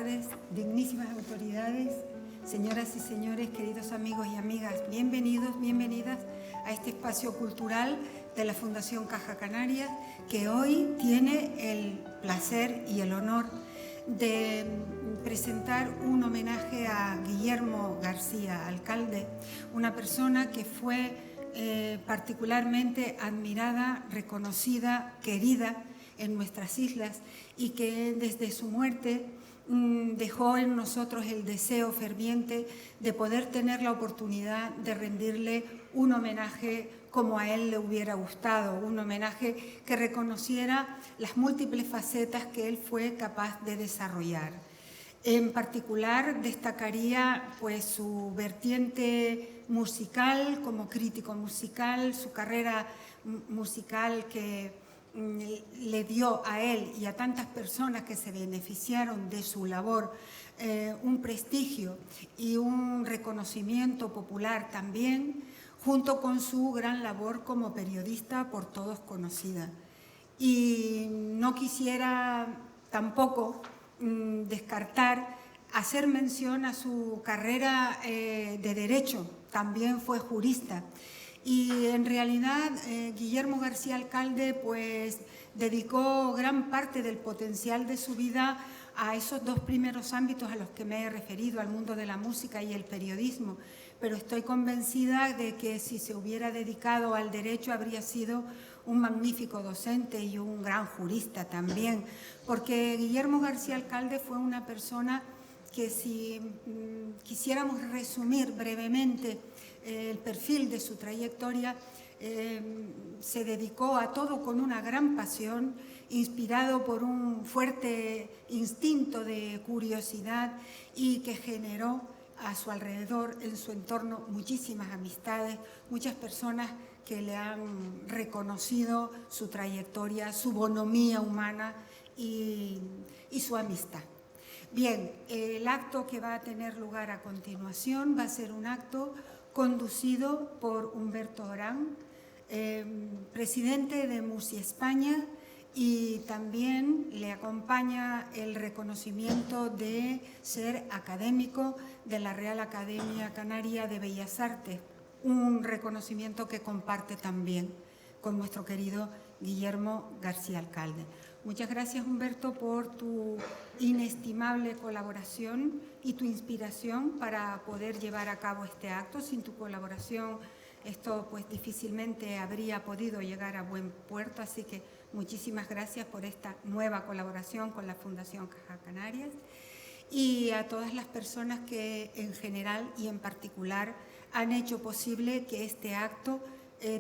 tardes, dignísimas autoridades, señoras y señores, queridos amigos y amigas, bienvenidos, bienvenidas a este espacio cultural de la Fundación Caja Canarias, que hoy tiene el placer y el honor de presentar un homenaje a Guillermo García, alcalde, una persona que fue particularmente admirada, reconocida, querida en nuestras islas y que desde su muerte dejó en nosotros el deseo ferviente de poder tener la oportunidad de rendirle un homenaje como a él le hubiera gustado, un homenaje que reconociera las múltiples facetas que él fue capaz de desarrollar. En particular destacaría pues su vertiente musical como crítico musical, su carrera musical que le dio a él y a tantas personas que se beneficiaron de su labor un prestigio y un reconocimiento popular también, junto con su gran labor como periodista por todos conocida. Y no quisiera tampoco descartar hacer mención a su carrera de Derecho, también fue jurista. Y en realidad Guillermo García Alcalde pues dedicó gran parte del potencial de su vida a esos dos primeros ámbitos a los que me he referido, al mundo de la música y el periodismo, pero estoy convencida de que si se hubiera dedicado al derecho habría sido un magnífico docente y un gran jurista también, porque Guillermo García Alcalde fue una persona que si quisiéramos resumir brevemente el perfil de su trayectoria, se dedicó a todo con una gran pasión, inspirado por un fuerte instinto de curiosidad y que generó a su alrededor, en su entorno, muchísimas amistades, muchas personas que le han reconocido su trayectoria, su bonomía humana y su amistad. Bien, el acto que va a tener lugar a continuación va a ser un acto conducido por Humberto Orán, presidente de MUSI España, y también le acompaña el reconocimiento de ser académico de la Real Academia Canaria de Bellas Artes, un reconocimiento que comparte también con nuestro querido Guillermo García Alcalde. Muchas gracias, Humberto, por tu inestimable colaboración y tu inspiración para poder llevar a cabo este acto. Sin tu colaboración esto pues difícilmente habría podido llegar a buen puerto, así que muchísimas gracias por esta nueva colaboración con la Fundación Caja Canarias y a todas las personas que en general y en particular han hecho posible que este acto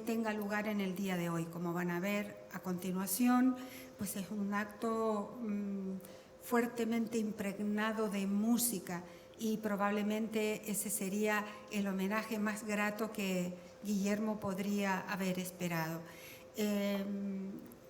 tenga lugar en el día de hoy. Como van a ver a continuación, pues es un acto fuertemente impregnado de música y probablemente ese sería el homenaje más grato que Guillermo podría haber esperado.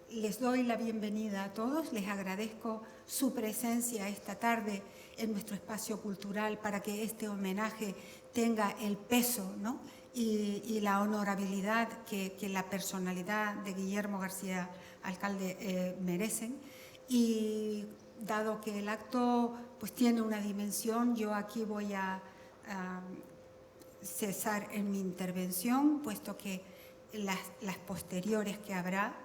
Les doy la bienvenida a todos, les agradezco su presencia esta tarde en nuestro espacio cultural para que este homenaje tenga el peso, ¿no?, y la honorabilidad que la personalidad de Guillermo García Alcalde merecen. Y dado que el acto pues tiene una dimensión, yo aquí voy a cesar en mi intervención, puesto que las posteriores que habrá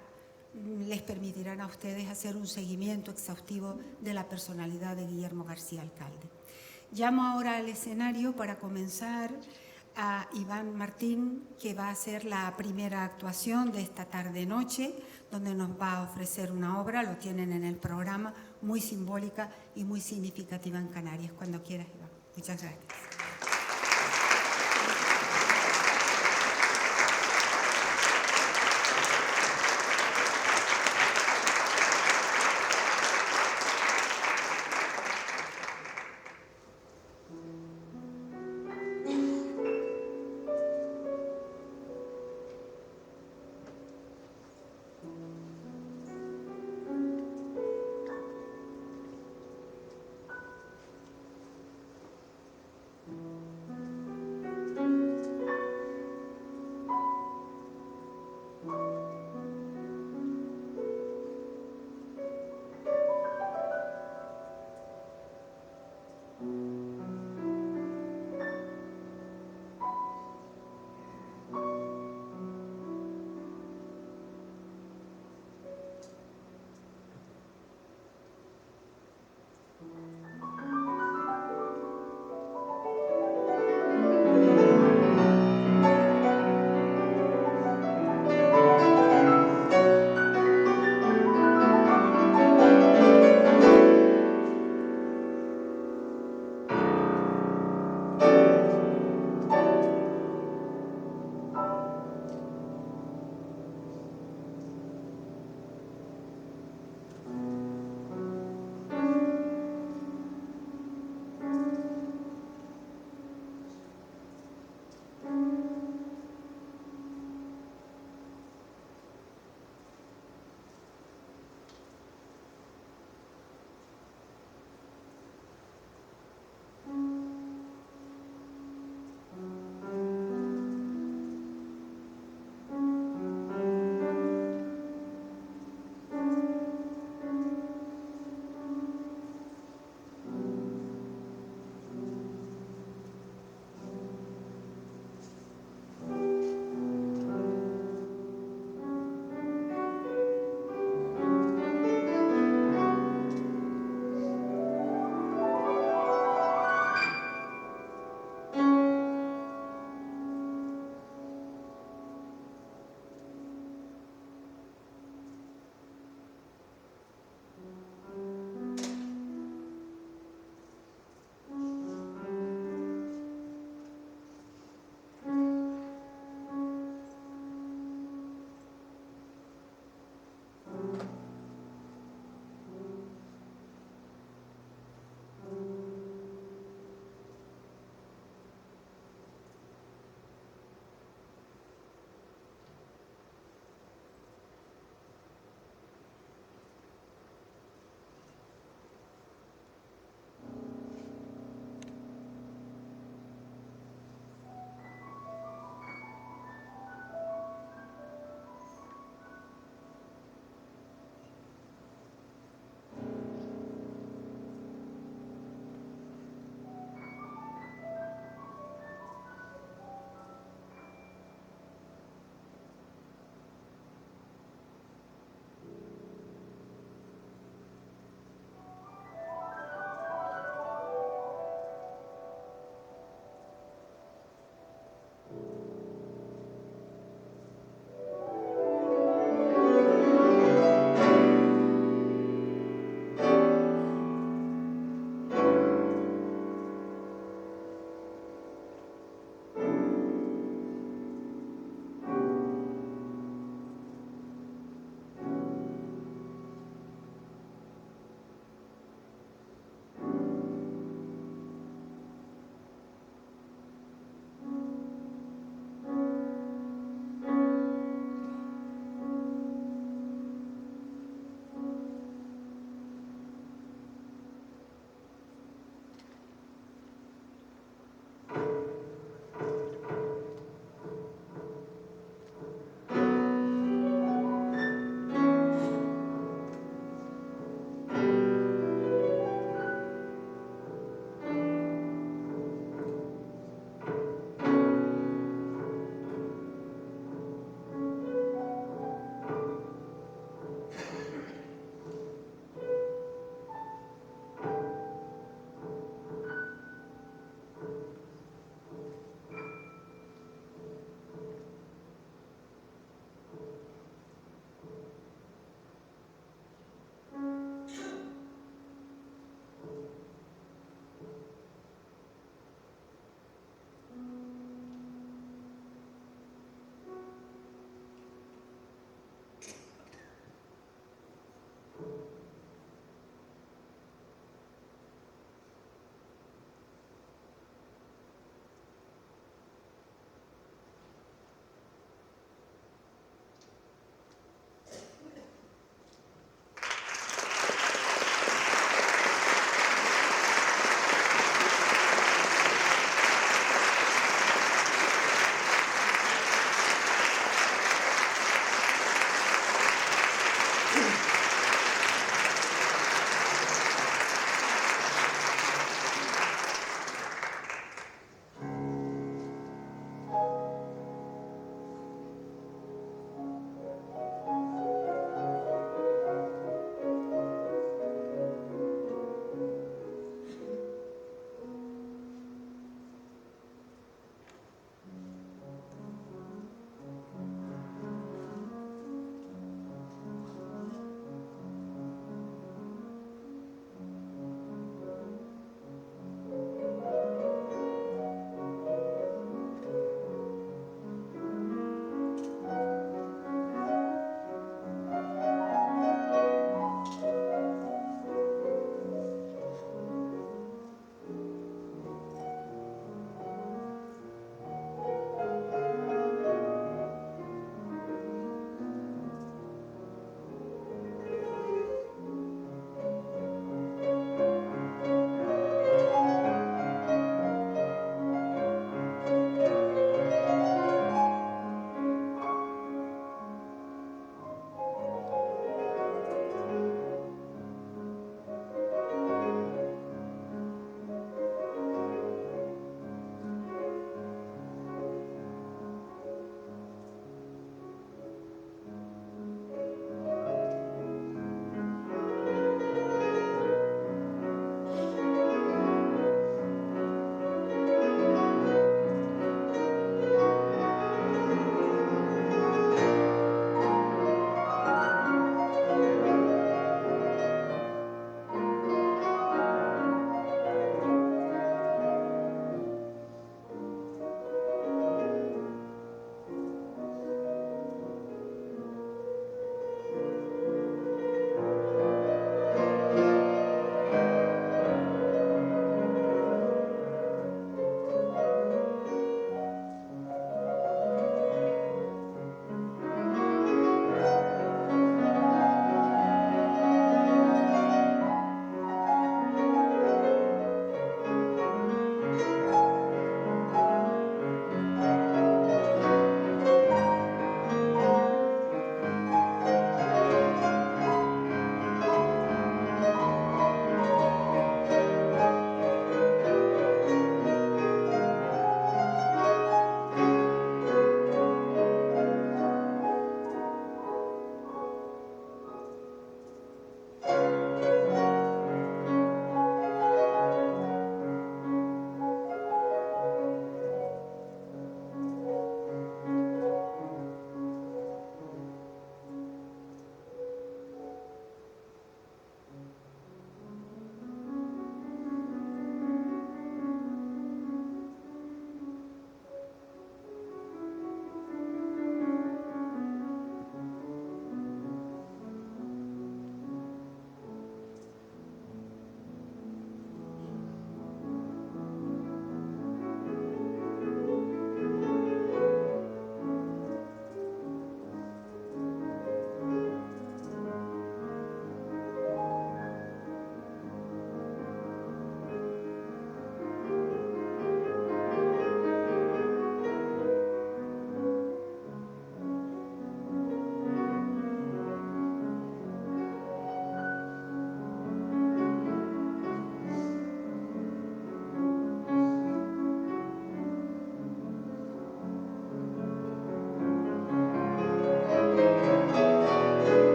les permitirán a ustedes hacer un seguimiento exhaustivo de la personalidad de Guillermo García Alcalde. Llamo ahora al escenario para comenzar a Iván Martín, que va a hacer la primera actuación de esta tarde-noche, donde nos va a ofrecer una obra, lo tienen en el programa, muy simbólica y muy significativa en Canarias. Cuando quieras, Iván. Muchas gracias.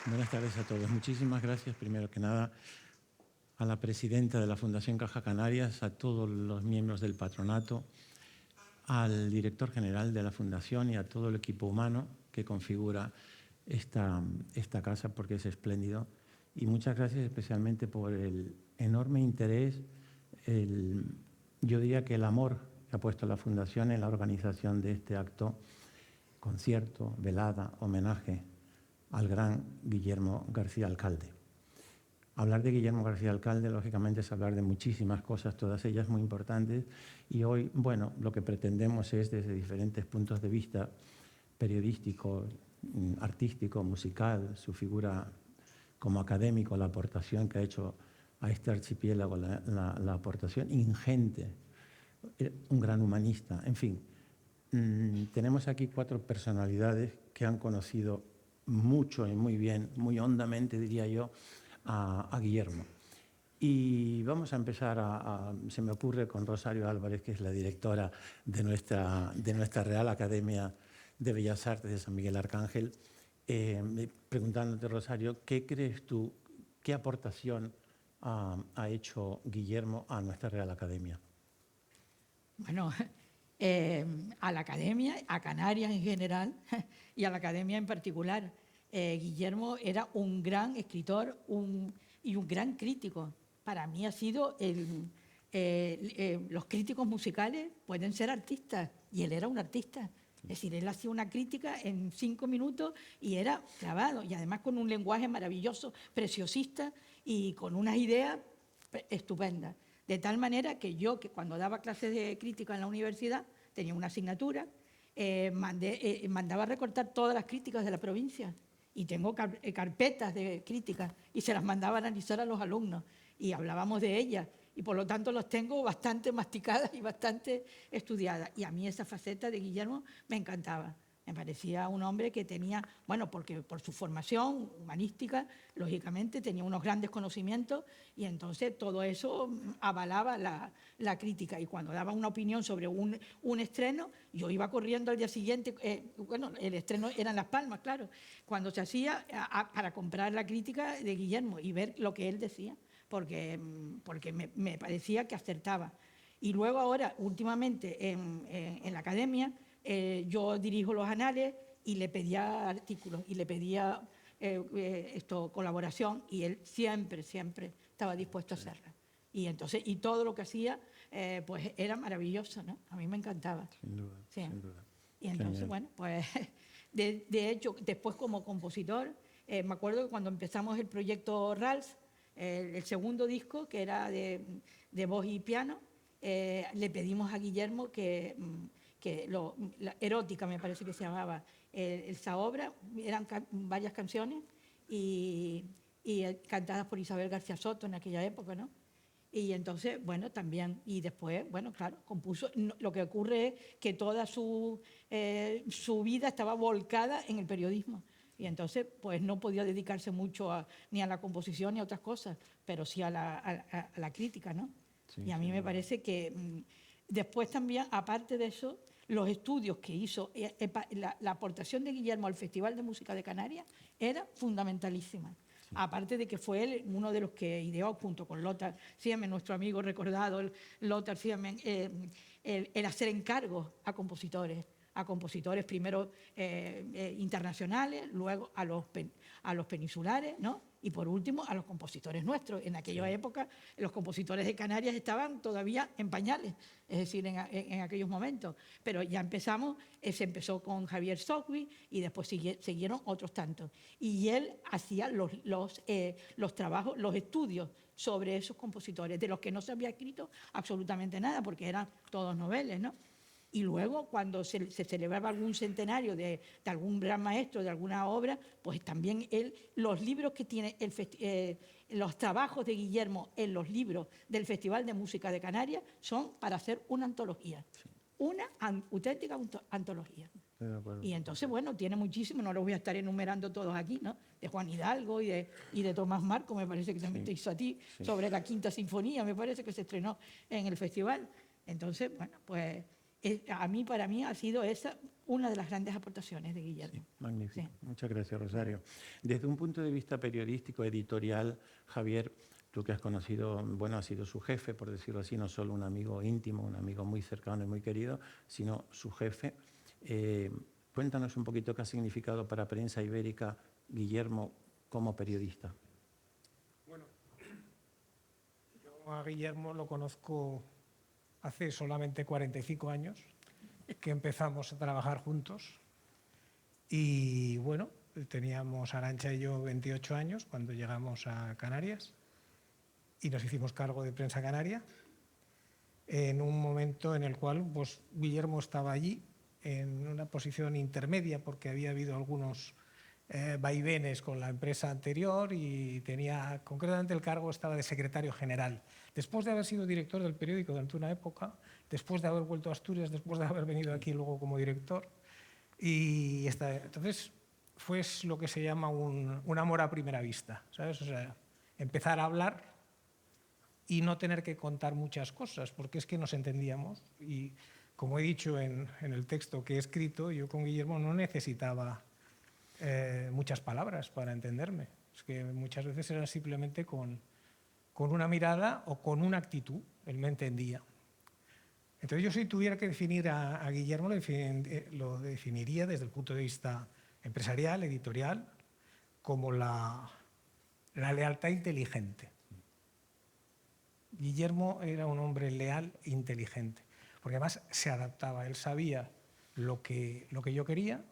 Buenas tardes a todos. Muchísimas gracias, primero que nada, a la presidenta de la Fundación Caja Canarias, a todos los miembros del patronato, al director general de la Fundación y a todo el equipo humano que configura esta casa, porque es espléndido. Y muchas gracias especialmente por el enorme interés, yo diría que el amor que ha puesto la Fundación en la organización de este acto, concierto, velada, homenaje al gran Guillermo García Alcalde. Hablar de Guillermo García Alcalde, lógicamente, es hablar de muchísimas cosas, todas ellas muy importantes, y hoy, bueno, lo que pretendemos es, desde diferentes puntos de vista, periodístico, artístico, musical, su figura como académico, la aportación que ha hecho a este archipiélago, la aportación ingente, un gran humanista, en fin. Tenemos aquí 4 personalidades que han conocido mucho y muy bien, muy hondamente, diría yo, a Guillermo. Y vamos a empezar, se me ocurre, con Rosario Álvarez, que es la directora de nuestra Real Academia de Bellas Artes de San Miguel Arcángel, preguntándote, Rosario, ¿qué crees tú, qué aportación ha hecho Guillermo a nuestra Real Academia? Bueno, a la Academia, a Canarias en general y a la Academia en particular. Guillermo era un gran escritor y un gran crítico. Para mí ha sido los críticos musicales pueden ser artistas y él era un artista. Es decir, él hacía una crítica en 5 minutos y era clavado, y además con un lenguaje maravilloso, preciosista y con unas ideas estupendas. De tal manera que yo, que cuando daba clases de crítica en la universidad, tenía una asignatura, mandaba recortar todas las críticas de la provincia. Y tengo carpetas de críticas y se las mandaba a analizar a los alumnos y hablábamos de ellas. Y por lo tanto los tengo bastante masticadas y bastante estudiadas. Y a mí esa faceta de Guillermo me encantaba. Me parecía un hombre que tenía, bueno, porque por su formación humanística, lógicamente tenía unos grandes conocimientos y entonces todo eso avalaba la crítica. Y cuando daba una opinión sobre un estreno, yo iba corriendo al día siguiente, bueno, el estreno era en Las Palmas, claro, cuando se hacía para comprar la crítica de Guillermo y ver lo que él decía, porque me parecía que acertaba. Y luego ahora, últimamente, en la Academia, yo dirijo los anales y le pedía artículos y le pedía colaboración y él siempre estaba dispuesto a hacerla. Y entonces, y todo lo que hacía, pues era maravilloso, ¿no? A mí me encantaba. Sin duda, sí. sin duda. Y entonces, Genial. bueno, pues de hecho, después como compositor, me acuerdo que cuando empezamos el proyecto RALS, el segundo disco, que era de voz y piano, le pedimos a Guillermo que la erótica, me parece que se llamaba, esa obra, eran varias canciones y cantadas por Isabel García Soto en aquella época, ¿no? Y entonces, bueno, también, y después, bueno, claro, compuso. Lo que ocurre es que toda su vida estaba volcada en el periodismo. Y entonces, pues no podía dedicarse mucho ni a la composición ni a otras cosas, pero sí a la crítica, ¿no? Sí, y a mí me parece que después también, aparte de eso, los estudios que hizo, la aportación de Guillermo al Festival de Música de Canarias era fundamentalísima. Sí. Aparte de que fue él uno de los que ideó, junto con Lothar Siemen, nuestro amigo recordado, Lothar Siemen, el hacer encargos a compositores primero internacionales, luego a los peninsulares, ¿no? Y por último a los compositores nuestros. En aquella época los compositores de Canarias estaban todavía en pañales, es decir, en aquellos momentos. Pero ya se empezó con Javier Sogui y después siguieron otros tantos. Y él hacía los trabajos, los estudios sobre esos compositores, de los que no se había escrito absolutamente nada, porque eran todos noveles, ¿no? Y luego, cuando se celebraba algún centenario de algún gran maestro, de alguna obra, pues también los libros que tiene, los trabajos de Guillermo en los libros del Festival de Música de Canarias son para hacer una antología, sí. Una auténtica antología. Y entonces, bueno, tiene muchísimo, no los voy a estar enumerando todos aquí, ¿no? De Juan Hidalgo y de Tomás Marco, me parece que también te hizo a ti, sobre la Quinta Sinfonía, me parece que se estrenó en el festival. Entonces, bueno, pues... Para mí ha sido esa una de las grandes aportaciones de Guillermo. Sí, magnífico. Sí. Muchas gracias, Rosario. Desde un punto de vista periodístico, editorial, Javier, tú que has conocido, bueno, has sido su jefe, por decirlo así, no solo un amigo íntimo, un amigo muy cercano y muy querido, sino su jefe. Cuéntanos un poquito qué ha significado para Prensa Ibérica Guillermo como periodista. Bueno, yo a Guillermo lo conozco hace solamente 45 años que empezamos a trabajar juntos y bueno, teníamos Arantxa y yo 28 años cuando llegamos a Canarias y nos hicimos cargo de Prensa Canaria en un momento en el cual pues, Guillermo estaba allí en una posición intermedia porque había habido algunos vaivenes con la empresa anterior y tenía, concretamente el cargo estaba de secretario general. Después de haber sido director del periódico durante una época, después de haber vuelto a Asturias, después de haber venido aquí luego como director, y entonces fue lo que se llama un amor a primera vista, ¿sabes? O sea, empezar a hablar y no tener que contar muchas cosas, porque es que nos entendíamos. Y como he dicho en el texto que he escrito, yo con Guillermo no necesitaba muchas palabras para entenderme. Es que muchas veces era simplemente con una mirada o con una actitud, él me entendía. Entonces yo si tuviera que definir a Guillermo, lo definiría desde el punto de vista empresarial, editorial, como la lealtad inteligente. Guillermo era un hombre leal e inteligente, porque además se adaptaba, él sabía lo que yo quería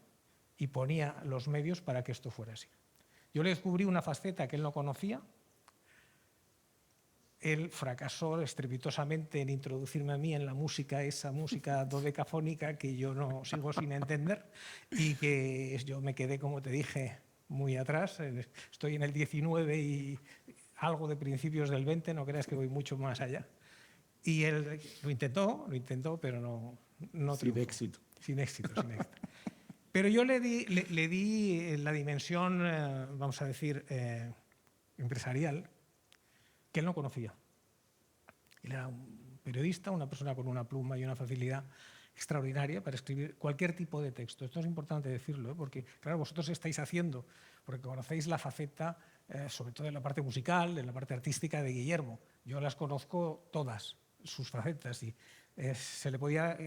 y ponía los medios para que esto fuera así. Yo le descubrí una faceta que él no conocía. Él fracasó estrepitosamente en introducirme a mí en la música, esa música dodecafónica que yo no sigo sin entender y que yo me quedé, como te dije, muy atrás. Estoy en el 19 y algo de principios del 20, no creas que voy mucho más allá. Y él lo intentó, pero no Sin éxito. Sin éxito. Pero yo le di la dimensión, vamos a decir, empresarial, que él no conocía. Él era un periodista, una persona con una pluma y una facilidad extraordinaria para escribir cualquier tipo de texto. Esto es importante decirlo, porque claro, vosotros estáis haciendo, porque conocéis la faceta, sobre todo en la parte musical, en la parte artística de Guillermo. Yo las conozco todas, sus facetas, y se le podía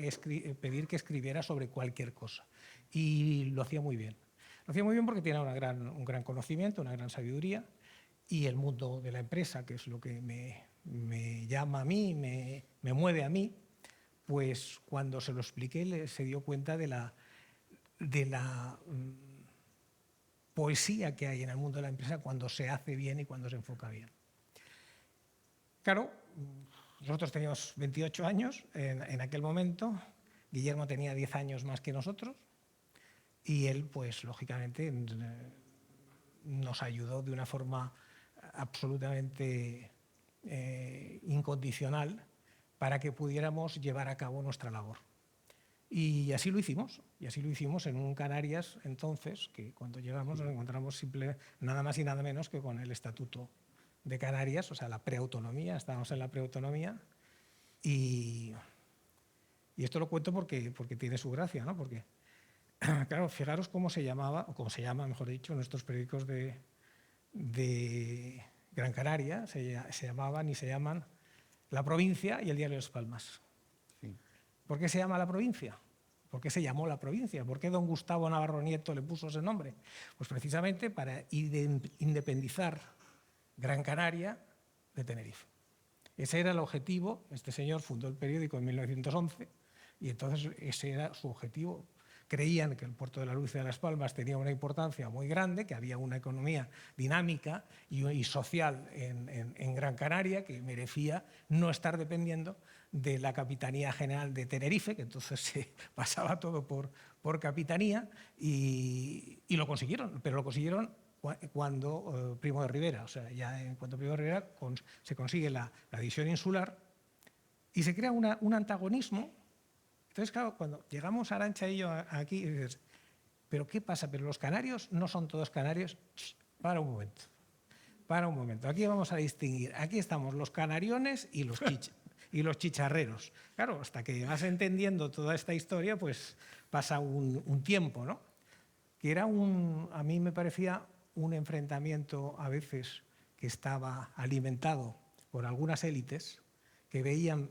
pedir que escribiera sobre cualquier cosa. Y lo hacía muy bien. Lo hacía muy bien porque tiene un gran conocimiento, una gran sabiduría, y el mundo de la empresa, que es lo que me llama a mí, me mueve a mí, pues cuando se lo expliqué se dio cuenta de la poesía que hay en el mundo de la empresa cuando se hace bien y cuando se enfoca bien. Claro, nosotros teníamos 28 años en aquel momento, Guillermo tenía 10 años más que nosotros y él, pues lógicamente, nos ayudó de una forma absolutamente incondicional para que pudiéramos llevar a cabo nuestra labor. Y así lo hicimos en un Canarias entonces, que cuando llegamos nos encontramos nada más y nada menos que con el Estatuto de Canarias, o sea, la preautonomía, estábamos en la preautonomía y esto lo cuento porque tiene su gracia, ¿no? Porque, claro, fijaros cómo se llamaba, o cómo se llama, mejor dicho, nuestros periódicos de Gran Canaria, se llamaban y se llaman La Provincia y el Diario de Las Palmas. Sí. ¿Por qué se llama La Provincia? ¿Por qué se llamó La Provincia? ¿Por qué don Gustavo Navarro Nieto le puso ese nombre? Pues precisamente para independizar Gran Canaria de Tenerife. Ese era el objetivo. Este señor fundó el periódico en 1911 y entonces ese era su objetivo. Creían que el puerto de la Luz de Las Palmas tenía una importancia muy grande, que había una economía dinámica y social en Gran Canaria que merecía no estar dependiendo de la Capitanía General de Tenerife, que entonces se pasaba todo por capitanía, y lo consiguieron, pero lo consiguieron cuando Primo de Rivera, o sea, ya en cuanto Primo de Rivera se consigue la división insular y se crea un antagonismo. Entonces, claro, cuando llegamos Arantxa y yo aquí, dices, ¿pero qué pasa? ¿Pero los canarios no son todos canarios? Para un momento. Aquí vamos a distinguir. Aquí estamos los canariones y los y los chicharreros. Claro, hasta que vas entendiendo toda esta historia, pues pasa un tiempo, ¿no? Que era a mí me parecía un enfrentamiento a veces que estaba alimentado por algunas élites que veían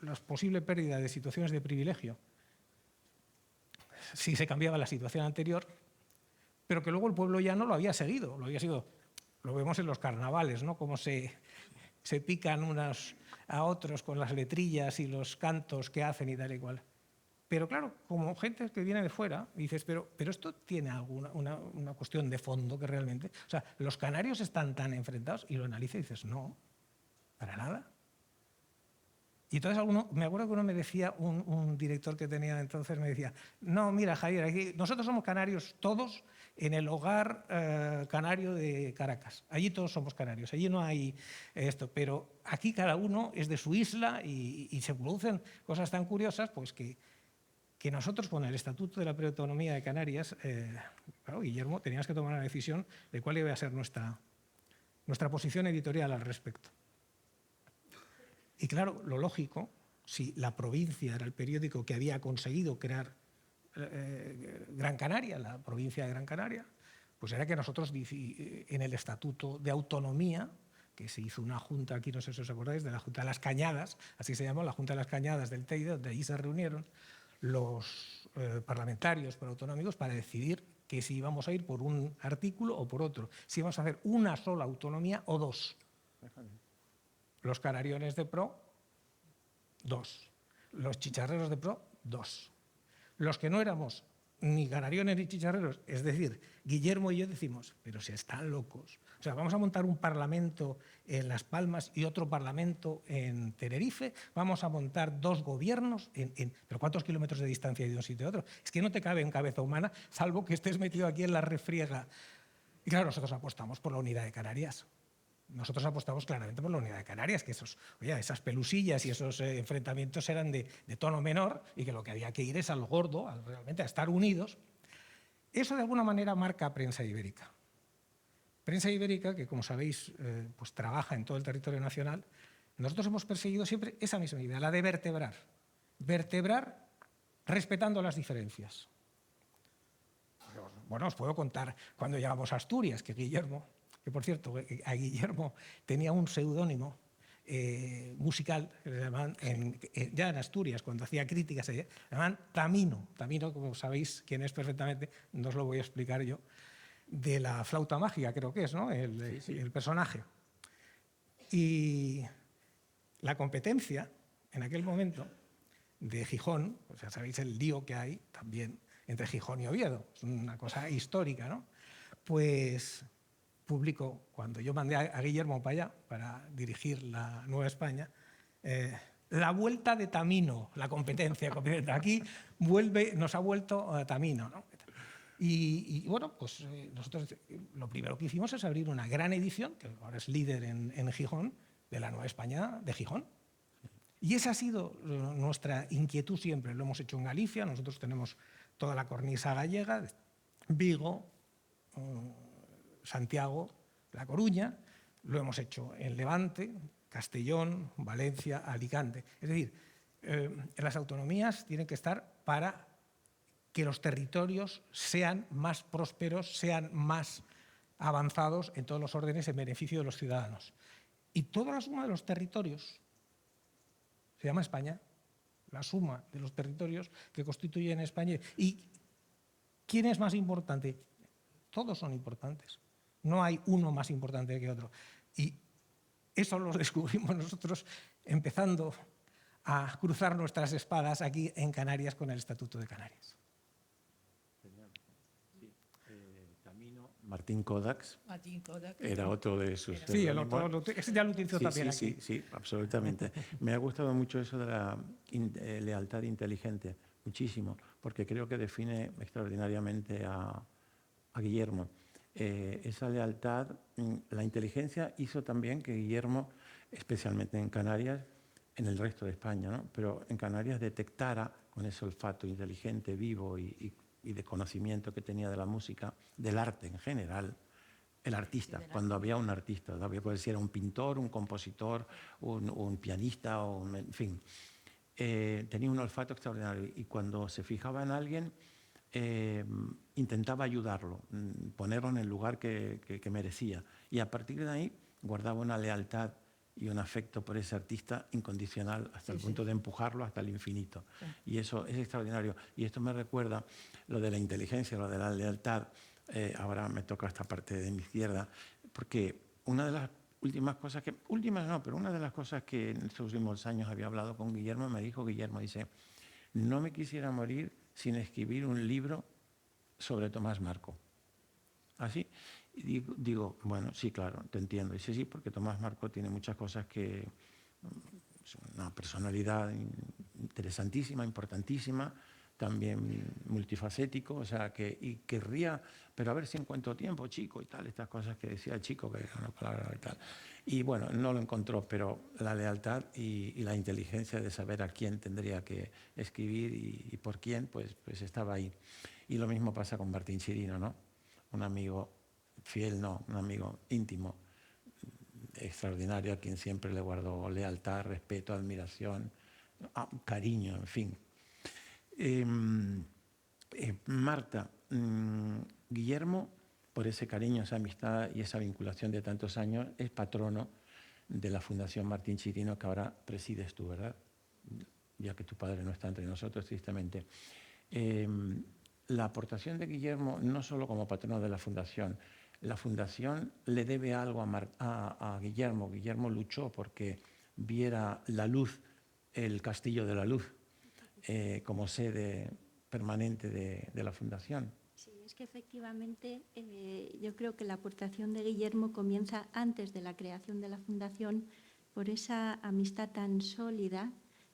la posible pérdida de situaciones de privilegio si se cambiaba la situación anterior, pero que luego el pueblo ya no lo había seguido, lo vemos en los carnavales, ¿no? Cómo se pican unos a otros con las letrillas y los cantos que hacen y tal y cual. Pero claro, como gente que viene de fuera, dices, pero esto tiene una cuestión de fondo que realmente... O sea, los canarios están tan enfrentados y lo analizas y dices, no, para nada. Y entonces me acuerdo que uno me decía, un director que tenía entonces me decía, no, mira Javier, aquí nosotros somos canarios todos en el hogar canario de Caracas. Allí todos somos canarios, allí no hay esto, pero aquí cada uno es de su isla y se producen cosas tan curiosas pues que nosotros con el Estatuto de la Preautonomía de Canarias, claro, Guillermo, teníamos que tomar una decisión de cuál iba a ser nuestra posición editorial al respecto. Y claro, lo lógico, si la provincia era el periódico que había conseguido crear Gran Canaria, la provincia de Gran Canaria, pues era que nosotros en el Estatuto de Autonomía, que se hizo una junta, aquí no sé si os acordáis, de la Junta de las Cañadas, así se llamó, la Junta de las Cañadas del Teide, donde ahí se reunieron los parlamentarios autonómicos para decidir que si íbamos a ir por un artículo o por otro, si íbamos a hacer una sola autonomía o dos. Los canariones de pro, 2. Los chicharreros de pro, 2. Los que no éramos ni canariones ni chicharreros, es decir, Guillermo y yo decimos, pero si están locos. O sea, vamos a montar un parlamento en Las Palmas y otro parlamento en Tenerife, vamos a montar 2 gobiernos, ¿pero cuántos kilómetros de distancia hay de un sitio a otro? Es que no te cabe en cabeza humana, salvo que estés metido aquí en la refriega. Y claro, nosotros apostamos por la unidad de Canarias. Nosotros apostamos claramente por la unidad de Canarias, que esas pelusillas y esos enfrentamientos eran de tono menor y que lo que había que ir es al gordo, realmente a estar unidos. Eso de alguna manera marca a Prensa Ibérica. Prensa Ibérica, que como sabéis, pues trabaja en todo el territorio nacional, nosotros hemos perseguido siempre esa misma idea, la de vertebrar. Vertebrar respetando las diferencias. Bueno, os puedo contar cuando llegamos a Asturias, que Guillermo... que por cierto, a Guillermo tenía un seudónimo musical, que se llamaban, ya en Asturias, cuando hacía críticas, se llamaban Tamino. Tamino, como sabéis quién es perfectamente, no os lo voy a explicar yo, de la flauta mágica, creo que es, ¿no? El personaje. Y la competencia, en aquel momento, de Gijón, o sea, sabéis el lío que hay también entre Gijón y Oviedo, es una cosa histórica, ¿no? Pues... publicó, cuando yo mandé a Guillermo para allá, para dirigir la Nueva España, la vuelta de Tamino, la competencia. Aquí nos ha vuelto a Tamino, ¿no? Y bueno, pues nosotros lo primero que hicimos es abrir una gran edición, que ahora es líder en Gijón, de la Nueva España de Gijón. Y esa ha sido nuestra inquietud siempre. Lo hemos hecho en Galicia, nosotros tenemos toda la cornisa gallega, Vigo, Santiago, La Coruña, lo hemos hecho en Levante, Castellón, Valencia, Alicante. Es decir, las autonomías tienen que estar para que los territorios sean más prósperos, sean más avanzados en todos los órdenes en beneficio de los ciudadanos. Y toda la suma de los territorios se llama España, la suma de los territorios que constituyen España. ¿Y quién es más importante? Todos son importantes. No hay uno más importante que otro. Y eso lo descubrimos nosotros empezando a cruzar nuestras espadas aquí en Canarias con el Estatuto de Canarias. Tamino, Martín Kodaks, era otro de sus... Sí, ese ya lo utilizó también aquí. Sí, absolutamente. Me ha gustado mucho eso de la lealtad inteligente, muchísimo, porque creo que define extraordinariamente a Guillermo. Esa lealtad, la inteligencia hizo también que Guillermo, especialmente en Canarias, en el resto de España, ¿no? Pero en Canarias detectara con ese olfato inteligente, vivo y de conocimiento que tenía de la música, del arte en general, el artista, cuando había un artista, puede ser un pintor, un compositor, un pianista, en fin. Tenía un olfato extraordinario y cuando se fijaba en alguien intentaba ayudarlo, ponerlo en el lugar que merecía. Y a partir de ahí guardaba una lealtad y un afecto por ese artista incondicional hasta el punto de empujarlo hasta el infinito. Sí. Y eso es extraordinario. Y esto me recuerda lo de la inteligencia, lo de la lealtad. Ahora me toca esta parte de mi izquierda, porque una de las últimas cosas que... Últimas no, pero una de las cosas que en estos últimos años había hablado con Guillermo, me dijo Guillermo, dice, no me quisiera morir sin escribir un libro sobre Tomás Marco. ¿Así? Y digo, bueno, sí, claro, te entiendo. Dice, sí, porque Tomás Marco tiene muchas cosas que... Es una personalidad interesantísima, importantísima, también multifacético, o sea, y querría, pero a ver si encuentro tiempo, chico, y tal, estas cosas que decía el chico, que era una palabra y tal. Y bueno, no lo encontró, pero la lealtad y la inteligencia de saber a quién tendría que escribir y por quién, pues estaba ahí. Y lo mismo pasa con Martín Chirino, ¿no? Un amigo fiel, no, un amigo íntimo, extraordinario, a quien siempre le guardó lealtad, respeto, admiración, cariño, en fin. Marta, Guillermo, por ese cariño, esa amistad y esa vinculación de tantos años, es patrono de la Fundación Martín Chirino, que ahora presides tú, ¿verdad? Ya que tu padre no está entre nosotros, tristemente. La aportación de Guillermo, no solo como patrono de la Fundación le debe algo a Guillermo. Guillermo luchó porque viera la luz, el Castillo de la Luz, como sede permanente de la Fundación. Sí, es que efectivamente yo creo que la aportación de Guillermo comienza antes de la creación de la Fundación por esa amistad tan sólida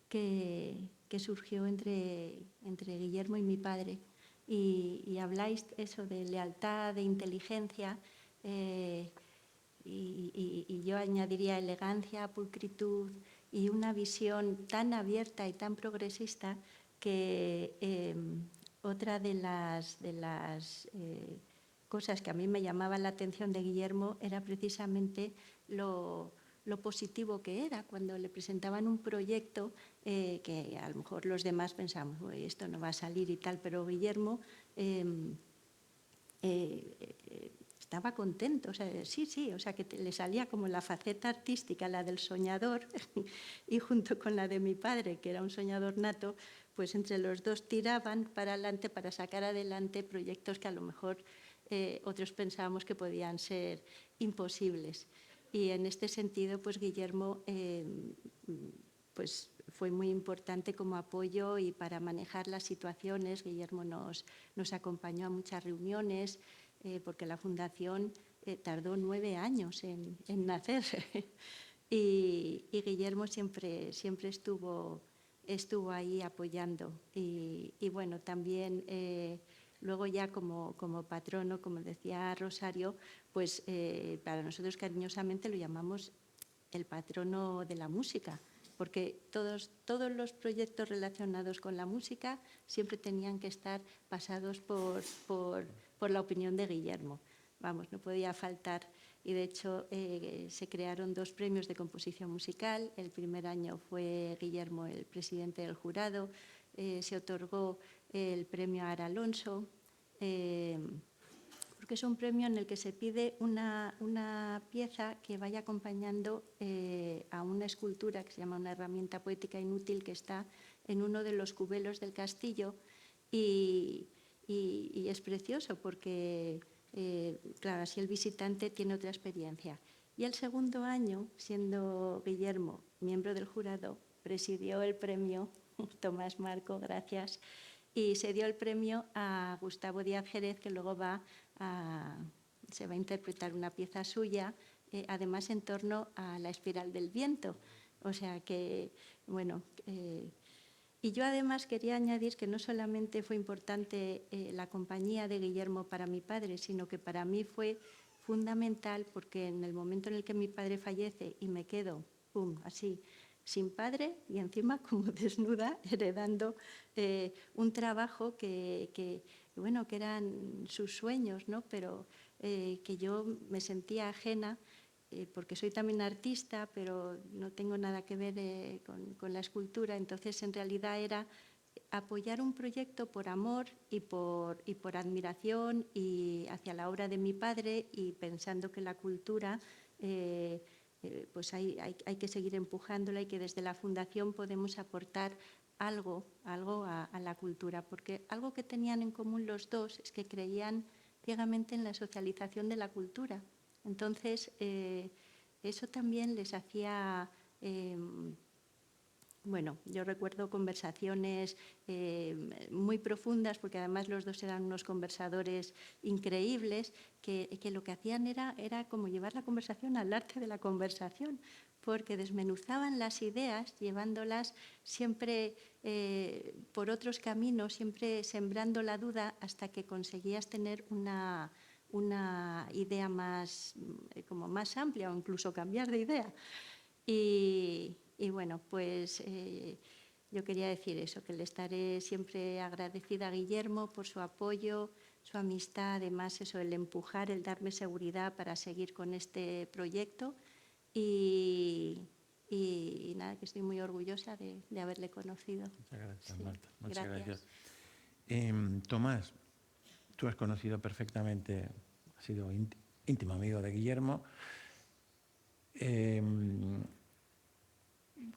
que surgió entre Guillermo y mi padre. Y habláis eso de lealtad, de inteligencia, y yo añadiría elegancia, pulcritud y una visión tan abierta y tan progresista que otra de las cosas que a mí me llamaba la atención de Guillermo era precisamente lo positivo que era cuando le presentaban un proyecto que a lo mejor los demás pensamos, esto no va a salir y tal, pero Guillermo estaba contento, o sea, sí, o sea, que le salía como la faceta artística, la del soñador, y junto con la de mi padre, que era un soñador nato, pues entre los dos tiraban para adelante para sacar adelante proyectos que a lo mejor otros pensábamos que podían ser imposibles. Y en este sentido, pues Guillermo pues fue muy importante como apoyo y para manejar las situaciones. Guillermo nos acompañó a muchas reuniones porque la Fundación tardó 9 años en nacer y Guillermo siempre estuvo ahí apoyando. Y bueno, también luego ya como patrono, como decía Rosario, pues para nosotros cariñosamente lo llamamos el patrono de la música, porque todos los proyectos relacionados con la música siempre tenían que estar pasados por la opinión de Guillermo. Vamos, no podía faltar. Y de hecho se crearon 2 premios de composición musical. El primer año fue Guillermo el presidente del jurado. Se otorgó el premio Ara Alonso, porque es un premio en el que se pide una pieza que vaya acompañando a una escultura que se llama una herramienta poética inútil que está en uno de los cubelos del castillo y es precioso porque, claro, así el visitante tiene otra experiencia. Y el segundo año, siendo Guillermo miembro del jurado, presidió el premio Tomás Marco, gracias, y se dio el premio a Gustavo Díaz Jerez, que luego se va a interpretar una pieza suya, además en torno a la espiral del viento. O sea que, bueno, y yo además quería añadir que no solamente fue importante la compañía de Guillermo para mi padre, sino que para mí fue fundamental porque en el momento en el que mi padre fallece y me quedo, así, sin padre y encima como desnuda, heredando un trabajo que eran sus sueños, ¿no? Pero que yo me sentía ajena, porque soy también artista, pero no tengo nada que ver con la escultura. Entonces, en realidad era apoyar un proyecto por amor y por admiración y hacia la obra de mi padre, y pensando que la cultura pues hay que seguir empujándola, y que desde la Fundación podemos aportar algo a la cultura, porque algo que tenían en común los dos es que creían ciegamente en la socialización de la cultura. Entonces, eso también les hacía... Bueno, yo recuerdo conversaciones muy profundas, porque además los dos eran unos conversadores increíbles, que lo que hacían era como llevar la conversación al arte de la conversación, porque desmenuzaban las ideas, llevándolas siempre por otros caminos, siempre sembrando la duda, hasta que conseguías tener una idea más, como más amplia, o incluso cambiar de idea. Y bueno, pues yo quería decir eso, que le estaré siempre agradecida a Guillermo por su apoyo, su amistad, además eso, el empujar, el darme seguridad para seguir con este proyecto, y nada, que estoy muy orgullosa de haberle conocido. Muchas gracias, Sí, Marta. Muchas gracias. Tomás, tú has conocido perfectamente, has sido íntimo amigo de Guillermo.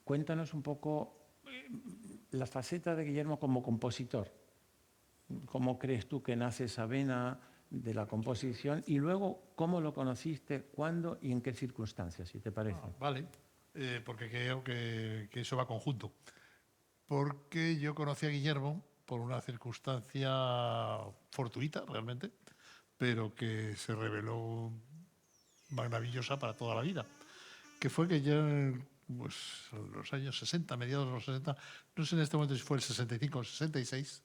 Cuéntanos un poco la faceta de Guillermo como compositor. ¿Cómo crees tú que nace esa vena de la composición? Y luego, ¿cómo lo conociste, cuándo y en qué circunstancias, si te parece? Vale, porque creo que eso va conjunto. Porque yo conocí a Guillermo por una circunstancia fortuita, realmente, pero que se reveló maravillosa para toda la vida. Que fue que yo, pues, en los años 60, mediados de los 60, no sé en este momento si fue el 65 o el 66,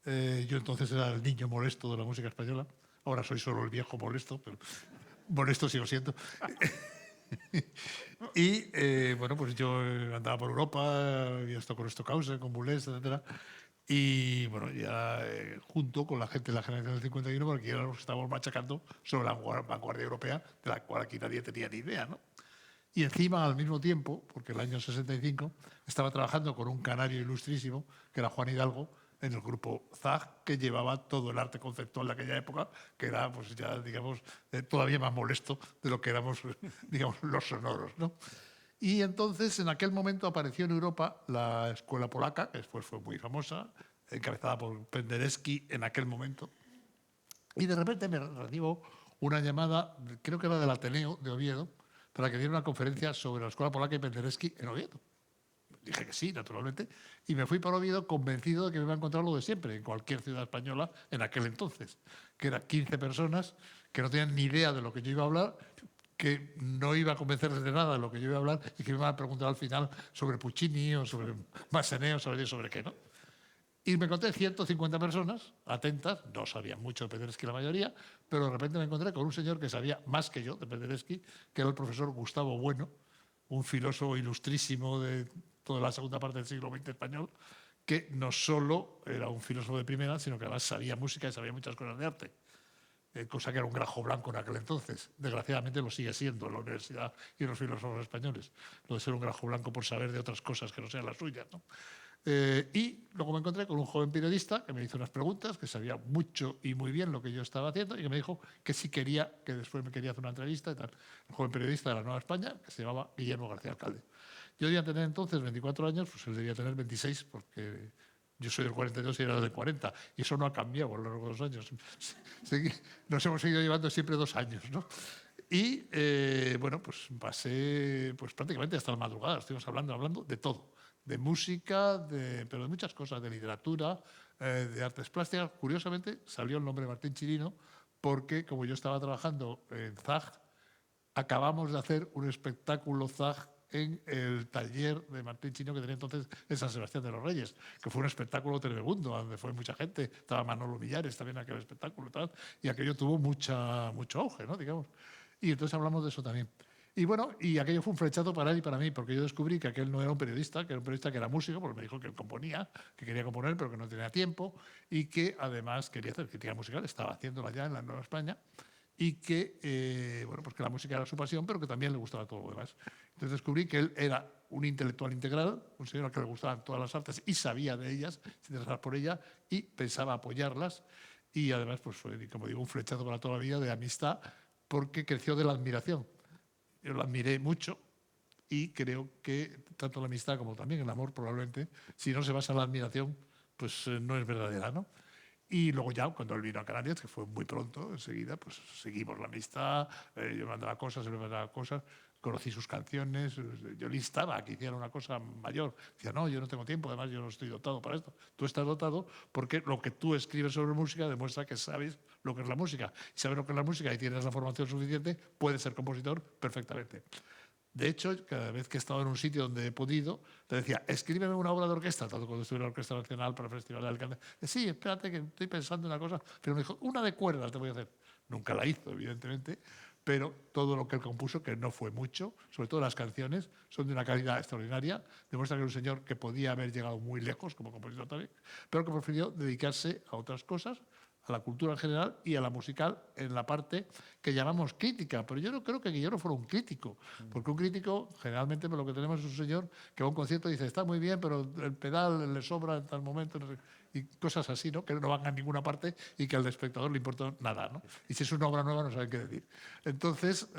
yo entonces era el niño molesto de la música española. Ahora soy solo el viejo molesto, pero molesto sigo siendo. Y bueno, pues yo andaba por Europa, había estado con Stockhausen, con Boulez, etc. Y bueno, ya junto con la gente de la generación del 51, porque ya nos estábamos machacando sobre la vanguardia europea, de la cual aquí nadie tenía ni idea, ¿no? Y encima, al mismo tiempo, porque el año 65, estaba trabajando con un canario ilustrísimo, que era Juan Hidalgo, en el grupo ZAG, que llevaba todo el arte conceptual de aquella época, que era, pues ya, digamos, todavía más molesto de lo que éramos, digamos, los sonoros, ¿no? Y entonces, en aquel momento, apareció en Europa la escuela polaca, que después fue muy famosa, encabezada por Penderecki en aquel momento. Y de repente me recibo una llamada, creo que era del Ateneo de Oviedo, para que diera una conferencia sobre la escuela polaca y Penderecki en Oviedo. Dije que sí, naturalmente, y me fui para Oviedo convencido de que me iba a encontrar lo de siempre, en cualquier ciudad española en aquel entonces, que eran 15 personas que no tenían ni idea de lo que yo iba a hablar, que no iba a convencerles de nada de lo que yo iba a hablar, y que me iban a preguntar al final sobre Puccini o sobre Massenet o sobre qué, ¿no? Y me encontré 150 personas atentas, no sabían mucho de Penderecki la mayoría, pero de repente me encontré con un señor que sabía más que yo de Penderecki, que era el profesor Gustavo Bueno, un filósofo ilustrísimo de toda la segunda parte del siglo XX español, que no solo era un filósofo de primera, sino que además sabía música y sabía muchas cosas de arte, cosa que era un grajo blanco en aquel entonces. Desgraciadamente lo sigue siendo en la universidad y los filósofos españoles, lo de ser un grajo blanco por saber de otras cosas que no sean las suyas, ¿no? Y luego me encontré con un joven periodista que me hizo unas preguntas, que sabía mucho y muy bien lo que yo estaba haciendo, y que me dijo que si quería, que después me quería hacer una entrevista y tal. Un joven periodista de la Nueva España, que se llamaba Guillermo García Alcalde. Yo debía tener entonces 24 años, pues él debía tener 26, porque yo soy del 42 y era del 40, y eso no ha cambiado a lo largo de los años. Nos hemos seguido llevando siempre 2 años, ¿no? Y bueno, pues pasé pues, prácticamente hasta la madrugada, estuvimos hablando de todo. De música, pero de muchas cosas, de literatura, de artes plásticas. Curiosamente, salió el nombre de Martín Chirino porque, como yo estaba trabajando en ZAG, acabamos de hacer un espectáculo ZAG en el taller de Martín Chirino que tenía entonces en San Sebastián de los Reyes, que fue un espectáculo tremebundo, donde fue mucha gente. Estaba Manolo Millares también en aquel espectáculo y aquello tuvo mucho auge, ¿no? Digamos. Y entonces hablamos de eso también. Y bueno, y aquello fue un flechazo para él y para mí, porque yo descubrí que aquel no era un periodista, que era un periodista que era músico, porque me dijo que él componía, que quería componer, pero que no tenía tiempo, y que además quería hacer crítica musical, estaba haciéndola ya en la Nueva España. y que, bueno, pues que la música era su pasión, pero que también le gustaba todo lo demás. Entonces descubrí que él era un intelectual integral, un señor al que le gustaban todas las artes y sabía de ellas, se interesaba por ellas y pensaba apoyarlas. Y además, pues fue, como digo, un flechazo para toda la vida de amistad, porque creció de la admiración. Yo lo admiré mucho y creo que tanto la amistad como también el amor, probablemente, si no se basa en la admiración, pues no es verdadera, ¿no? Y luego ya, cuando él vino a Canarias, que fue muy pronto, enseguida, pues seguimos la amistad, yo me mandaba cosas, él me mandaba cosas, conocí sus canciones, yo le instaba a que hiciera una cosa mayor. Decía, no, yo no tengo tiempo, además yo no estoy dotado para esto. Tú estás dotado porque lo que tú escribes sobre música demuestra que sabes lo que es la música. Y sabes lo que es la música y tienes la formación suficiente, puedes ser compositor perfectamente. De hecho, cada vez que he estado en un sitio donde he podido, te decía, escríbeme una obra de orquesta, tanto cuando estuve en la Orquesta Nacional para el Festival de Alicante. Sí, espérate que estoy pensando en una cosa, pero me dijo, una de cuerdas te voy a hacer. Nunca la hizo, evidentemente, pero todo lo que él compuso, que no fue mucho, sobre todo las canciones, son de una calidad extraordinaria, demuestra que era un señor que podía haber llegado muy lejos como compositor también, pero que prefirió dedicarse a otras cosas, a la cultura en general y a la musical en la parte que llamamos crítica. Pero yo no creo que Guillermo fuera un crítico, porque un crítico, generalmente lo que tenemos es un señor que va a un concierto y dice, está muy bien, pero el pedal le sobra en tal momento, no sé, y cosas así, ¿no? Que no van a ninguna parte y que al espectador le importa nada, ¿no? Y si es una obra nueva no saben qué decir. Entonces,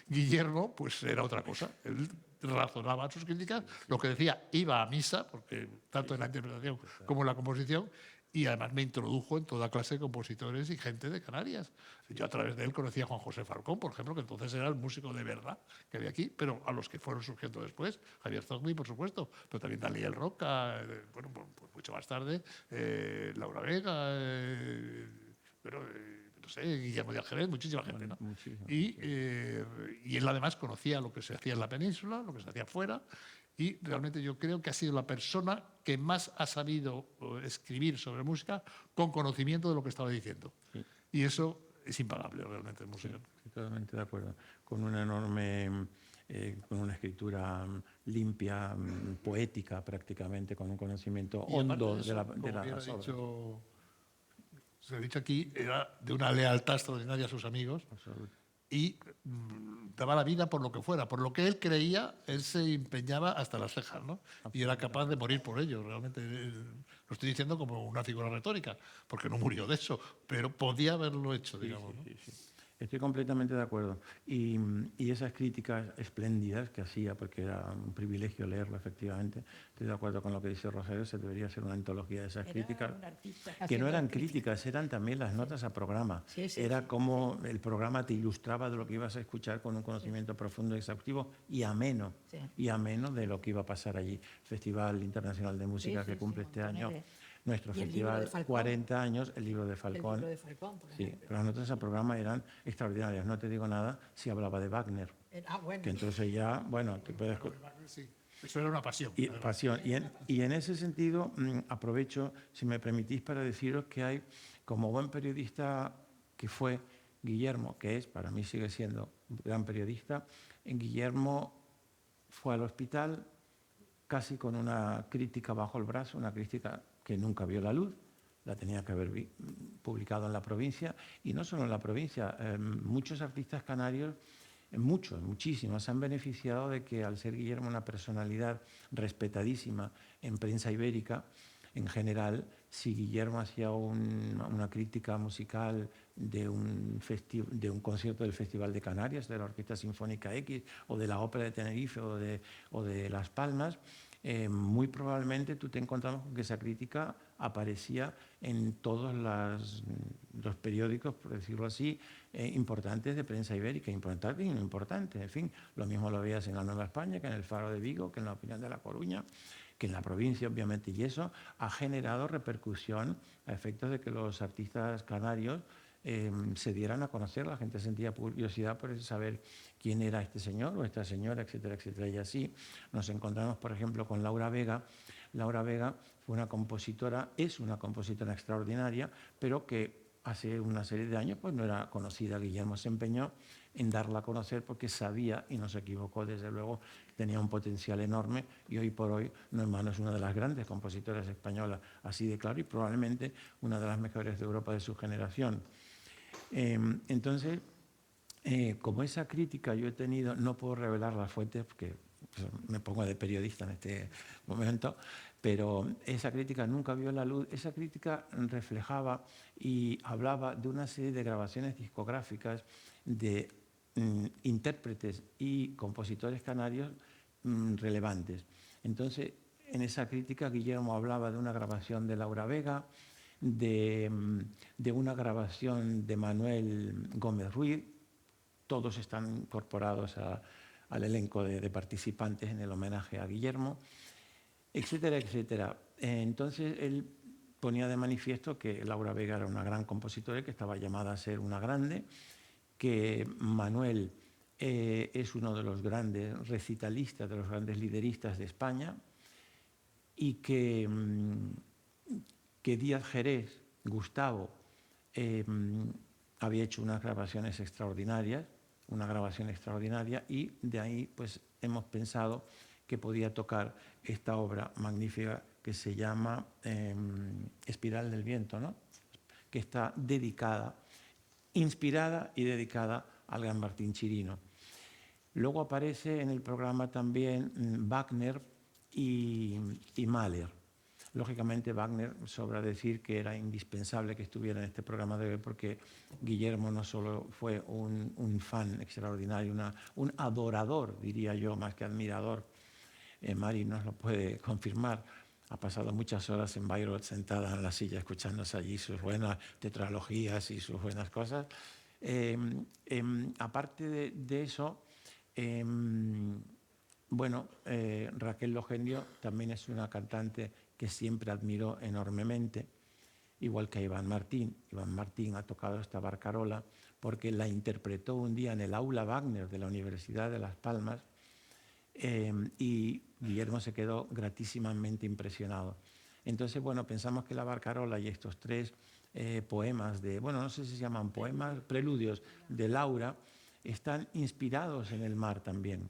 Guillermo, pues era otra cosa. Él razonaba sus críticas, lo que decía, iba a misa, porque tanto en la interpretación como en la composición, y además me introdujo en toda clase de compositores y gente de Canarias. Yo a través de él conocí a Juan José Falcón, por ejemplo, que entonces era el músico de verdad que había aquí, pero a los que fueron surgiendo después, Javier Zogby, por supuesto, pero también Daniel Roca, bueno, pues mucho más tarde, Laura Vega, no sé, Guillermo de Algerés, muchísima gente, ¿no? Y él además conocía lo que se hacía en la península, lo que se hacía afuera, y realmente yo creo que ha sido la persona que más ha sabido escribir sobre música con conocimiento de lo que estaba diciendo. Sí. Y eso es impagable realmente en música. Sí, totalmente de acuerdo. Con una enorme, con una escritura limpia, poética prácticamente, con un conocimiento hondo de las obras. Se ha dicho aquí, era de una lealtad extraordinaria a sus amigos. Y daba la vida por lo que fuera, por lo que él creía, él se empeñaba hasta las cejas, ¿no? Y era capaz de morir por ello, realmente. Lo estoy diciendo como una figura retórica, porque no murió de eso, pero podía haberlo hecho, digamos. ¿no? Sí. Estoy completamente de acuerdo. Y esas críticas espléndidas que hacía, porque era un privilegio leerlo, efectivamente, estoy de acuerdo con lo que dice Rosario, se debería hacer una antología de esas críticas, que no eran críticas, eran también las notas a programa. Era como el programa te ilustraba de lo que ibas a escuchar con un conocimiento profundo y exhaustivo y ameno de lo que iba a pasar allí. Festival Internacional de Música que cumple este año. Nuestro festival, 40 años, el libro de Falcón. El libro de Falcón, por ejemplo. Sí, pero las notas al programa eran extraordinarias. No te digo nada si hablaba de Wagner. Bueno. Que entonces ya, bueno, te puedes... Sí, eso era una pasión. Y en ese sentido, aprovecho, si me permitís, para deciros que hay, como buen periodista que fue Guillermo, que es, para mí sigue siendo un gran periodista, en Guillermo fue al hospital casi con una crítica bajo el brazo, una crítica que nunca vio la luz, la tenía que haber publicado en La Provincia, y no solo en La Provincia, muchos artistas canarios, muchísimos, se han beneficiado de que al ser Guillermo una personalidad respetadísima en prensa ibérica, en general, si Guillermo hacía una crítica musical de un concierto del Festival de Canarias, de la Orquesta Sinfónica X, o de la Ópera de Tenerife, o de Las Palmas, muy probablemente tú te encontrabas con que esa crítica aparecía en todos los periódicos, por decirlo así, importantes de prensa ibérica, importante y no importante. En fin, lo mismo lo veías en la Nueva España, que en el Faro de Vigo, que en la Opinión de La Coruña, que en la provincia, obviamente, y eso ha generado repercusión a efectos de que los artistas canarios se dieran a conocer, la gente sentía curiosidad por saber quién era este señor o esta señora, etcétera, etcétera. Y así nos encontramos, por ejemplo, con Laura Vega. Laura Vega fue una compositora, es una compositora extraordinaria, pero que hace una serie de años pues no era conocida. Guillermo se empeñó en darla a conocer porque sabía, y no se equivocó, desde luego, tenía un potencial enorme, y hoy por hoy no en vano es una de las grandes compositoras españolas, así de claro, y probablemente una de las mejores de Europa de su generación. Entonces, como esa crítica yo he tenido, no puedo revelar las fuentes porque pues, me pongo de periodista en este momento, pero esa crítica nunca vio la luz. Esa crítica reflejaba y hablaba de una serie de grabaciones discográficas de intérpretes y compositores canarios relevantes. Entonces, en esa crítica Guillermo hablaba de una grabación de Laura Vega, de una grabación de Manuel Gómez Ruiz. Todos están incorporados al elenco de participantes en el homenaje a Guillermo, etcétera, etcétera. Entonces, él ponía de manifiesto que Laura Vega era una gran compositora y que estaba llamada a ser una grande, que Manuel es uno de los grandes recitalistas, de los grandes lideristas de España, y que Díaz Jerez, Gustavo, había hecho unas grabaciones extraordinarias, una grabación extraordinaria, y de ahí pues hemos pensado que podía tocar esta obra magnífica que se llama Espiral del Viento, ¿no? Que está dedicada, inspirada y dedicada al gran Martín Chirino. Luego aparece en el programa también Wagner y Mahler. Lógicamente Wagner, sobra decir que era indispensable que estuviera en este programa de hoy porque Guillermo no solo fue un fan extraordinario, un adorador, diría yo, más que admirador. Mari nos lo puede confirmar. Ha pasado muchas horas en Bayreuth sentada en la silla escuchándose allí sus buenas tetralogías y sus buenas cosas. Aparte de eso, Raquel Logendio también es una cantante que siempre admiró enormemente, igual que Iván Martín. Iván Martín ha tocado esta barcarola porque la interpretó un día en el Aula Wagner de la Universidad de Las Palmas y Guillermo se quedó gratísimamente impresionado. Entonces, bueno, pensamos que la barcarola y estos tres poemas no sé si se llaman poemas, preludios de Laura, están inspirados en el mar también.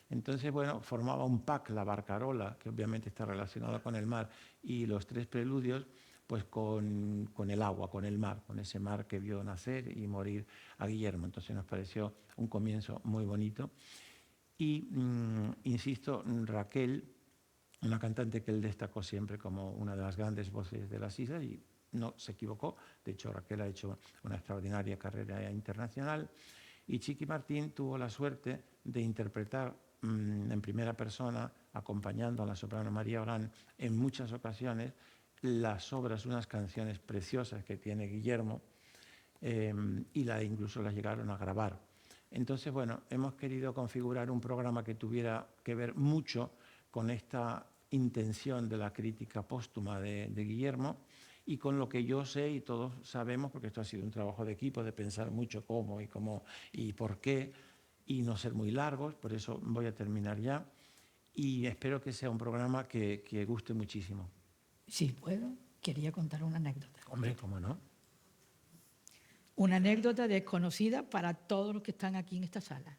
Entonces, bueno, formaba un pack la barcarola, que obviamente está relacionada con el mar, y los tres preludios, pues con el agua, con el mar, con ese mar que vio nacer y morir a Guillermo. Entonces nos pareció un comienzo muy bonito. Y, insisto, Raquel, una cantante que él destacó siempre como una de las grandes voces de las islas, y no se equivocó. De hecho, Raquel ha hecho una extraordinaria carrera internacional. Y Chiqui Martín tuvo la suerte de interpretar en primera persona, acompañando a la soprano María Orán en muchas ocasiones, las obras, unas canciones preciosas que tiene Guillermo, y incluso las llegaron a grabar. Entonces, bueno, hemos querido configurar un programa que tuviera que ver mucho con esta intención de la crítica póstuma de Guillermo y con lo que yo sé y todos sabemos, porque esto ha sido un trabajo de equipo, de pensar mucho cómo y por qué, y no ser muy largos. Por eso voy a terminar ya y espero que sea un programa que guste muchísimo. Si puedo, quería contar una anécdota. Hombre, ¿cómo no? Una anécdota desconocida para todos los que están aquí en esta sala.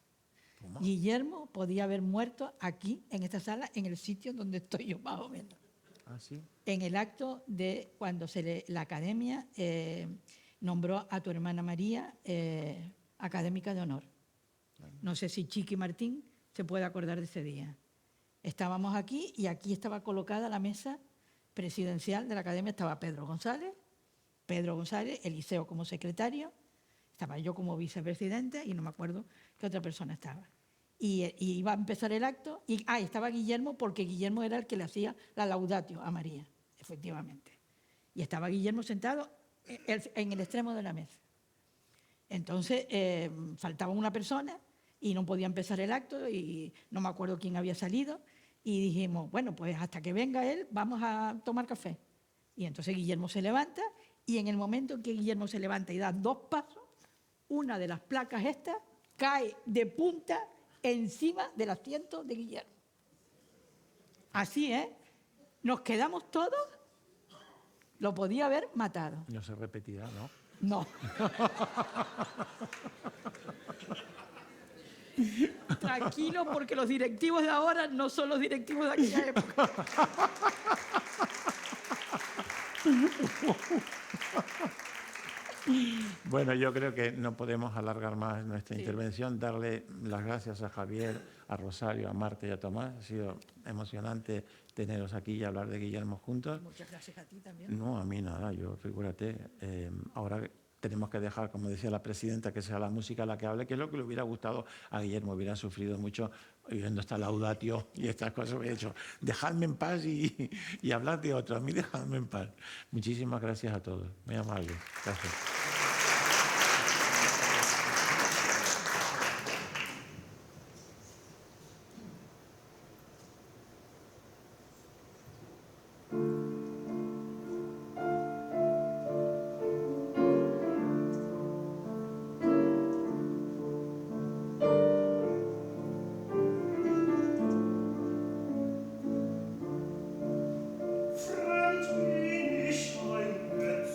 ¿Cómo? Guillermo podía haber muerto aquí, en esta sala, en el sitio donde estoy yo, más o menos. ¿Ah, sí? En el acto de cuando la Academia nombró a tu hermana María académica de honor. No sé si Chiqui Martín se puede acordar de ese día. Estábamos aquí y aquí estaba colocada la mesa presidencial de la Academia. Estaba Pedro González, Eliseo como secretario, estaba yo como vicepresidente y no me acuerdo qué otra persona estaba. Y iba a empezar el acto y estaba Guillermo, porque Guillermo era el que le hacía la laudatio a María, efectivamente. Y estaba Guillermo sentado en el extremo de la mesa. Entonces faltaba una persona y no podía empezar el acto y no me acuerdo quién había salido y dijimos, bueno, pues hasta que venga él vamos a tomar café. Y entonces Guillermo se levanta y en el momento en que Guillermo se levanta y da 2 pasos, una de las placas estas cae de punta encima del asiento de Guillermo. Así, nos quedamos todos, lo podía haber matado. No se repetirá, ¿no? No. Tranquilo, porque los directivos de ahora no son los directivos de aquella época. Bueno, yo creo que no podemos alargar más nuestra intervención. Darle las gracias a Javier, a Rosario, a Marta y a Tomás. Ha sido emocionante teneros aquí y hablar de Guillermo juntos. Muchas gracias a ti también. No, a mí nada, yo figúrate. Ahora tenemos que dejar, como decía la presidenta, que sea la música la que hable, que es lo que le hubiera gustado a Guillermo. Hubiera sufrido mucho oyendo esta laudatio y estas cosas. Hubiera dicho, dejadme en paz y hablad de otro. A mí dejadme en paz. Muchísimas gracias a todos. Muy amable. Gracias. Fremd bin ich eingezogen,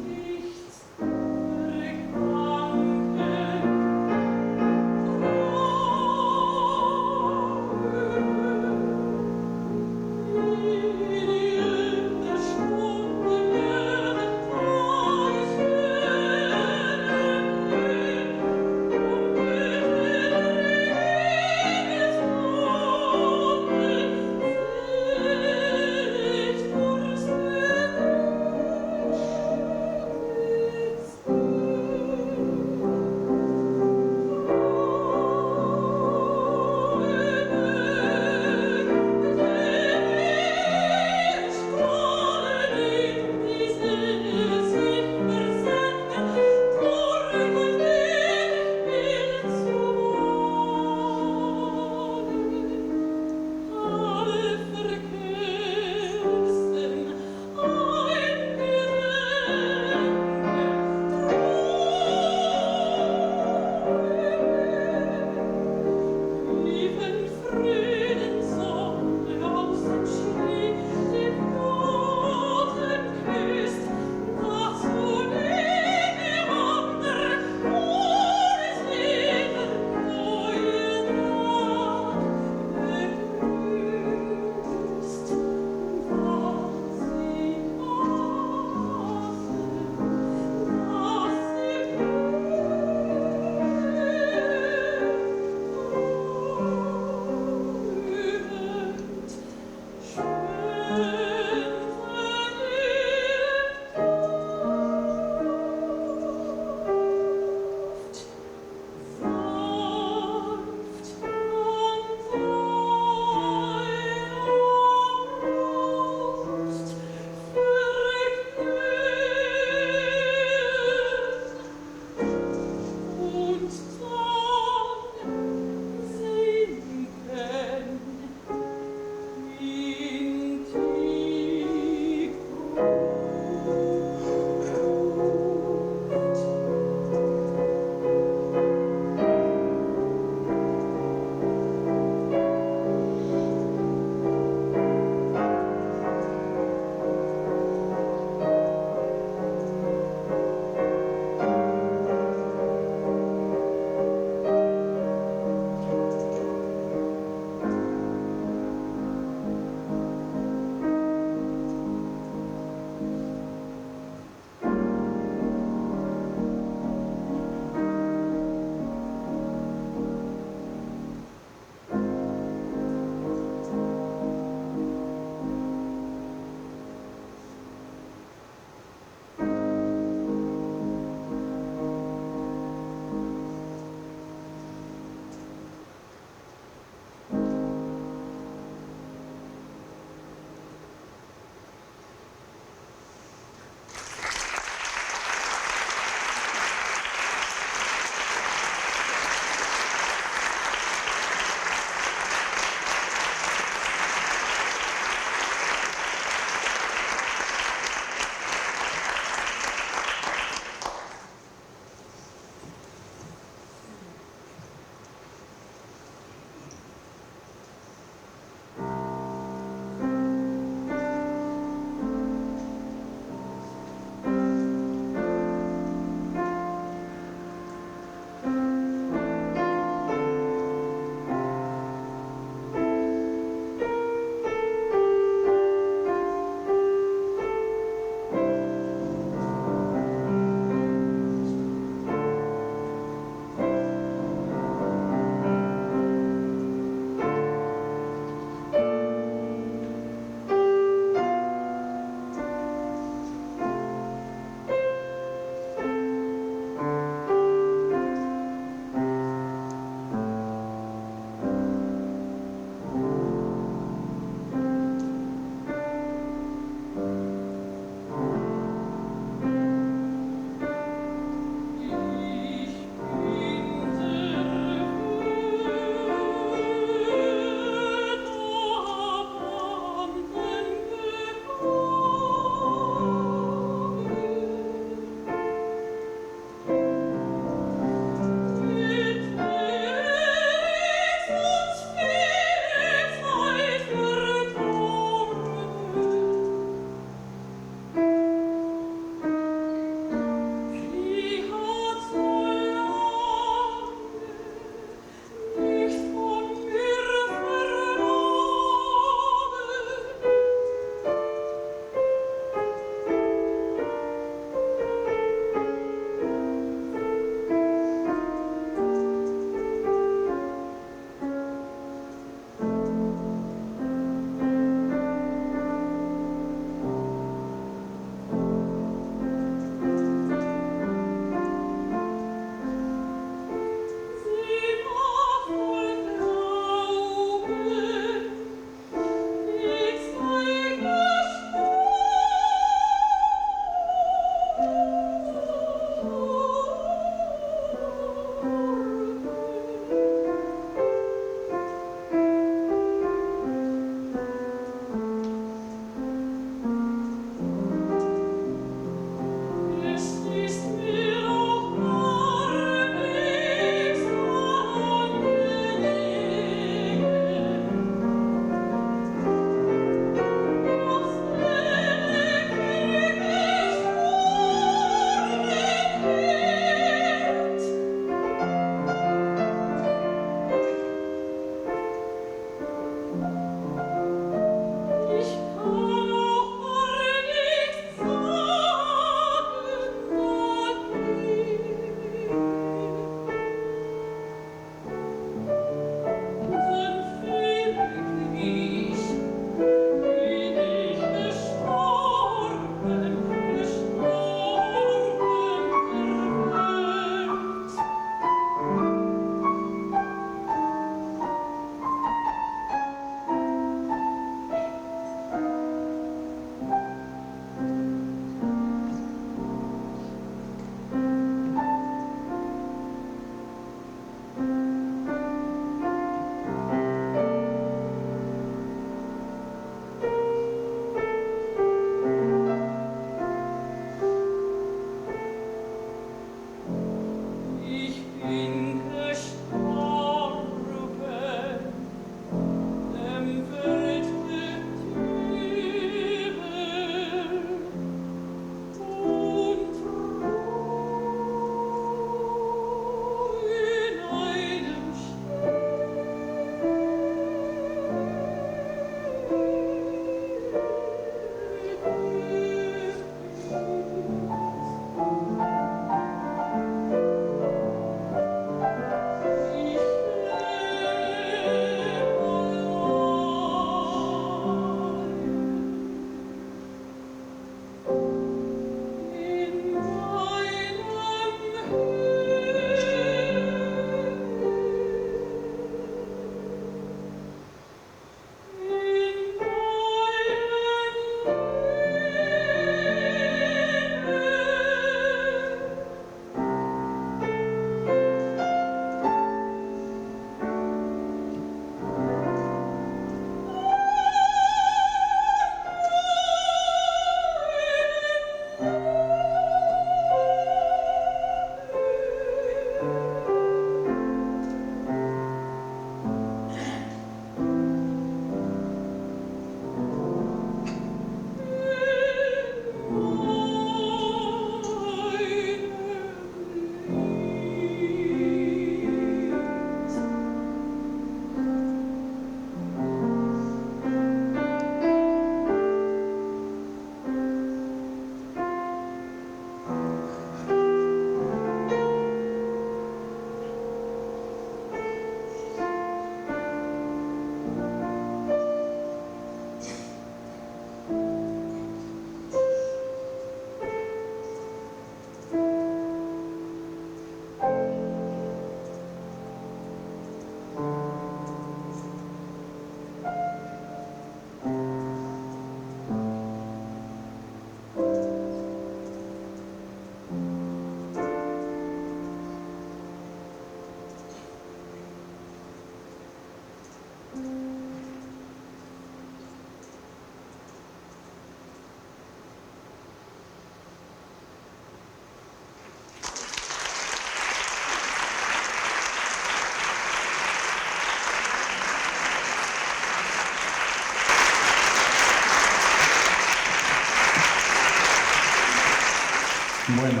Bueno,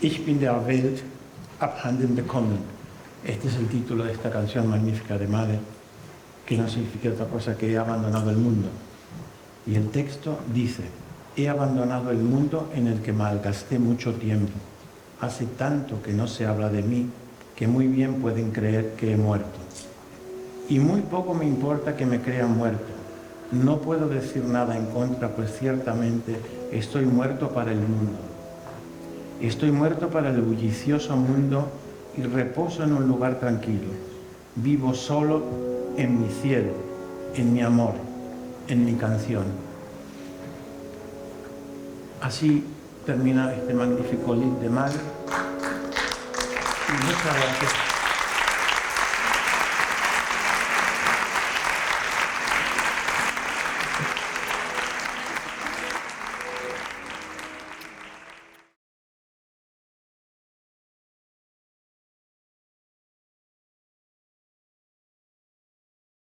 Ich bin der Welt abhanden gekommen. Este es el título de esta canción magnífica de Mahler, que no significa otra cosa que he abandonado el mundo. Y el texto dice: he abandonado el mundo en el que malgasté mucho tiempo. Hace tanto que no se habla de mí que muy bien pueden creer que he muerto. Y muy poco me importa que me crean muerto. No puedo decir nada en contra, pues ciertamente estoy muerto para el mundo. Estoy muerto para el bullicioso mundo y reposo en un lugar tranquilo. Vivo solo en mi cielo, en mi amor, en mi canción. Así termina este magnífico lied de Mahler. Y muchas gracias.